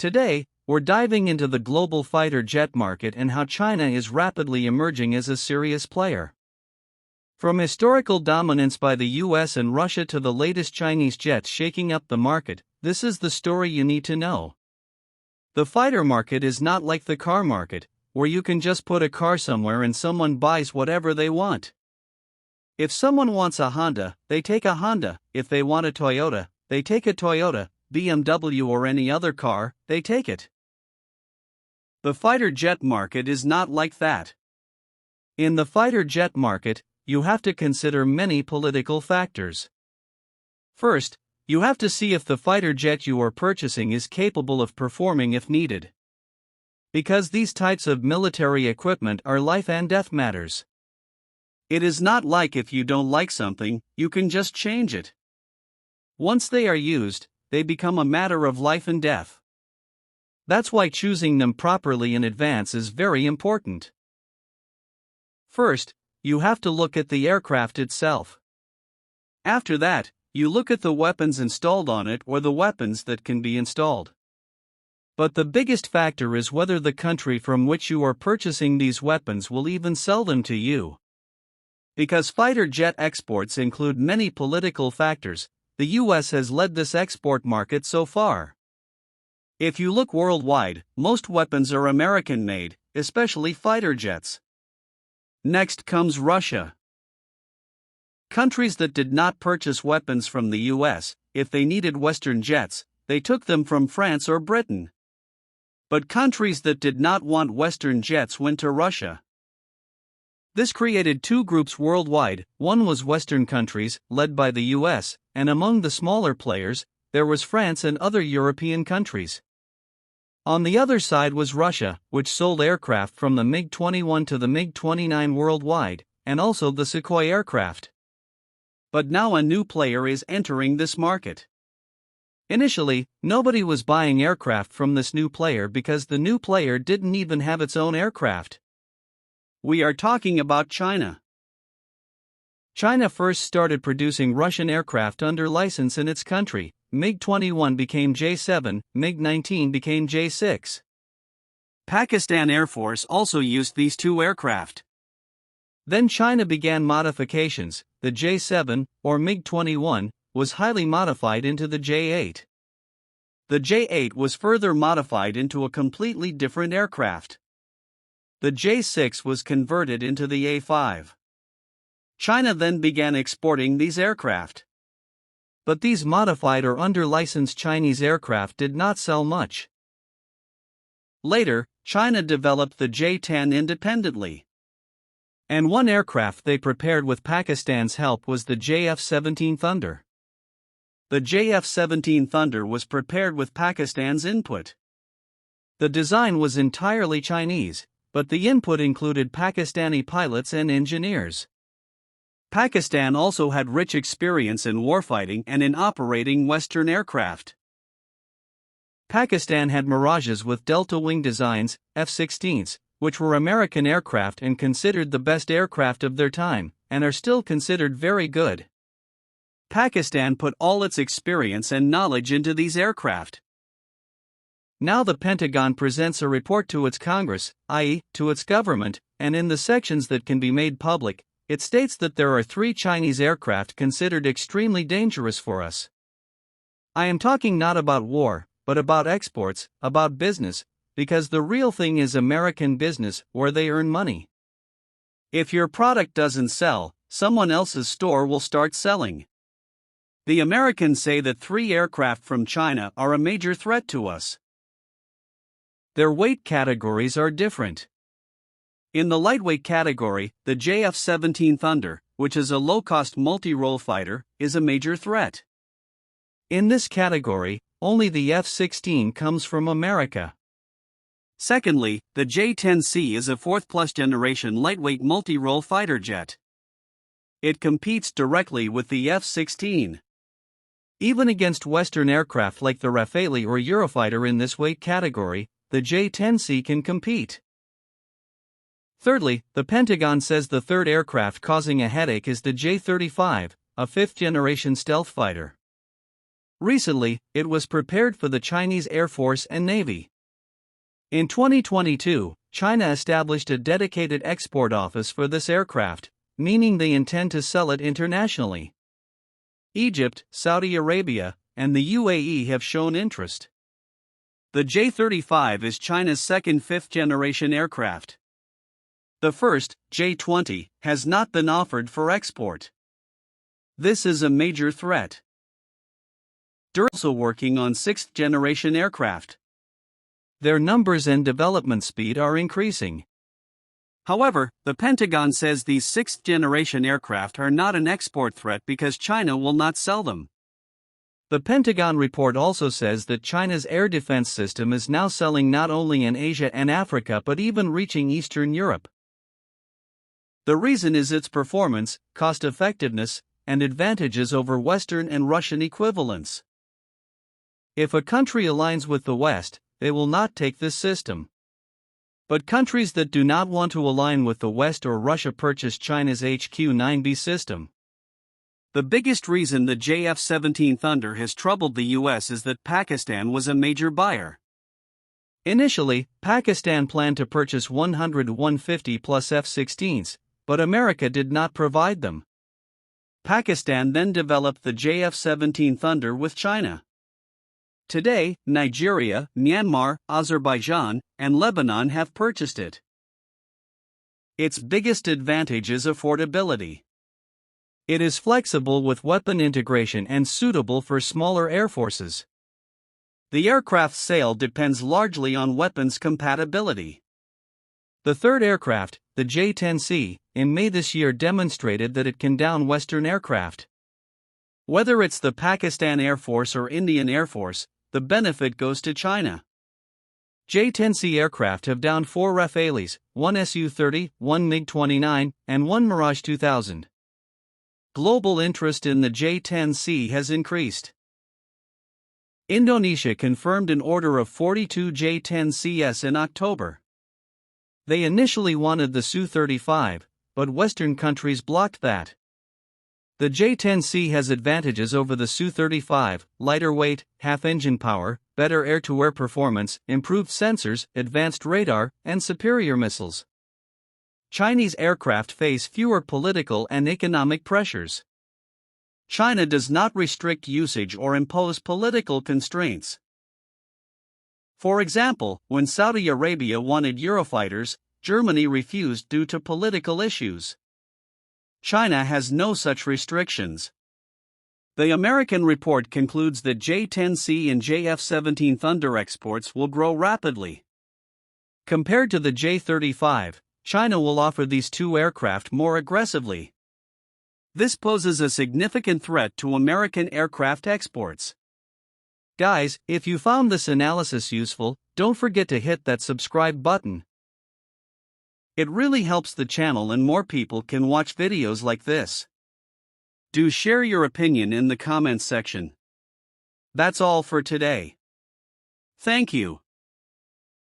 Today, we're diving into the global fighter jet market and how China is rapidly emerging as a serious player. From historical dominance by the US and Russia to the latest Chinese jets shaking up the market, this is the story you need to know. The fighter market is not like the car market, where you can just put a car somewhere and someone buys whatever they want. If someone wants a Honda, they take a Honda. If they want a Toyota, they take a Toyota, BMW or any other car, they take it. The fighter jet market is not like that. In the fighter jet market, you have to consider many political factors. First, you have to see if the fighter jet you are purchasing is capable of performing if needed. Because these types of military equipment are life and death matters. It is not like if you don't like something, you can just change it. Once they are used, they become a matter of life and death. That's why choosing them properly in advance is very important. First, you have to look at the aircraft itself. After that, you look at the weapons installed on it or the weapons that can be installed. But the biggest factor is whether the country from which you are purchasing these weapons will even sell them to you. Because fighter jet exports include many political factors, the US has led this export market so far. If you look worldwide, most weapons are American-made, especially fighter jets. Next comes Russia. Countries that did not purchase weapons from the US, if they needed Western jets, they took them from France or Britain. But countries that did not want Western jets went to Russia. This created two groups worldwide. One was Western countries, led by the US, and among the smaller players, there was France and other European countries. On the other side was Russia, which sold aircraft from the MiG-21 to the MiG-29 worldwide, and also the Sukhoi aircraft. But now a new player is entering this market. Initially, nobody was buying aircraft from this new player because the new player didn't even have its own aircraft. We are talking about China. China first started producing Russian aircraft under license in its country. MiG-21 became J7, MiG-19 became J6. Pakistan Air Force also used these two aircraft. Then China began modifications. The J7, or MiG-21, was highly modified into the J8. The J8 was further modified into a completely different aircraft. The J6 was converted into the A5. China then began exporting these aircraft. But these modified or under-licensed Chinese aircraft did not sell much. Later, China developed the J-10 independently. And one aircraft they prepared with Pakistan's help was the JF-17 Thunder. The JF-17 Thunder was prepared with Pakistan's input. The design was entirely Chinese, but the input included Pakistani pilots and engineers. Pakistan also had rich experience in warfighting and in operating Western aircraft. Pakistan had Mirages with delta wing designs, F-16s, which were American aircraft and considered the best aircraft of their time, and are still considered very good. Pakistan put all its experience and knowledge into these aircraft. Now the Pentagon presents a report to its Congress, i.e., to its government, and in the sections that can be made public, it states that there are 3 Chinese aircraft considered extremely dangerous for us. I am talking not about war, but about exports, about business, because the real thing is American business, where they earn money. If your product doesn't sell, someone else's store will start selling. The Americans say that 3 aircraft from China are a major threat to us. Their weight categories are different. In the lightweight category, the JF-17 Thunder, which is a low-cost multi-role fighter, is a major threat. In this category, only the F-16 comes from America. Secondly, the J10C is a 4th-plus generation lightweight multi-role fighter jet. It competes directly with the F-16. Even against Western aircraft like the Rafale or Eurofighter in this weight category, the J10C can compete. Thirdly, the Pentagon says the third aircraft causing a headache is the J-35, a 5th-generation stealth fighter. Recently, it was prepared for the Chinese Air Force and Navy. In 2022, China established a dedicated export office for this aircraft, meaning they intend to sell it internationally. Egypt, Saudi Arabia, and the UAE have shown interest. The J-35 is China's second fifth-generation aircraft. The first, J-20, has not been offered for export. This is a major threat. They're also working on sixth-generation aircraft. Their numbers and development speed are increasing. However, the Pentagon says these sixth-generation aircraft are not an export threat because China will not sell them. The Pentagon report also says that China's air defense system is now selling not only in Asia and Africa but even reaching Eastern Europe. The reason is its performance, cost-effectiveness, and advantages over Western and Russian equivalents. If a country aligns with the West, they will not take this system. But countries that do not want to align with the West or Russia purchase China's HQ-9B system. The biggest reason the JF-17 Thunder has troubled the US is that Pakistan was a major buyer. Initially, Pakistan planned to purchase 100 150 plus F-16s, but America did not provide them. Pakistan then developed the JF-17 Thunder with China. Today, Nigeria, Myanmar, Azerbaijan, and Lebanon have purchased it. Its biggest advantage is affordability. It is flexible with weapon integration and suitable for smaller air forces. The aircraft's sale depends largely on weapons compatibility. The third aircraft, the J10C, in May this year demonstrated that it can down Western aircraft. Whether it's the Pakistan Air Force or Indian Air Force, the benefit goes to China. J10C aircraft have downed 4 Rafales, 1 Su-30, 1 MiG-29, and 1 Mirage 2000. Global interest in the J10C has increased. Indonesia confirmed an order of 42 J10Cs in October. They initially wanted the Su-35, but Western countries blocked that. The J10C has advantages over the Su-35, lighter weight, half-engine power, better air-to-air performance, improved sensors, advanced radar, and superior missiles. Chinese aircraft face fewer political and economic pressures. China does not restrict usage or impose political constraints. For example, when Saudi Arabia wanted Eurofighters, Germany refused due to political issues. China has no such restrictions. The American report concludes that J10C and JF-17 Thunder exports will grow rapidly. Compared to the J-35, China will offer these two aircraft more aggressively. This poses a significant threat to American aircraft exports. Guys, if you found this analysis useful, don't forget to hit that subscribe button. It really helps the channel and more people can watch videos like this. Do share your opinion in the comments section. That's all for today. Thank you.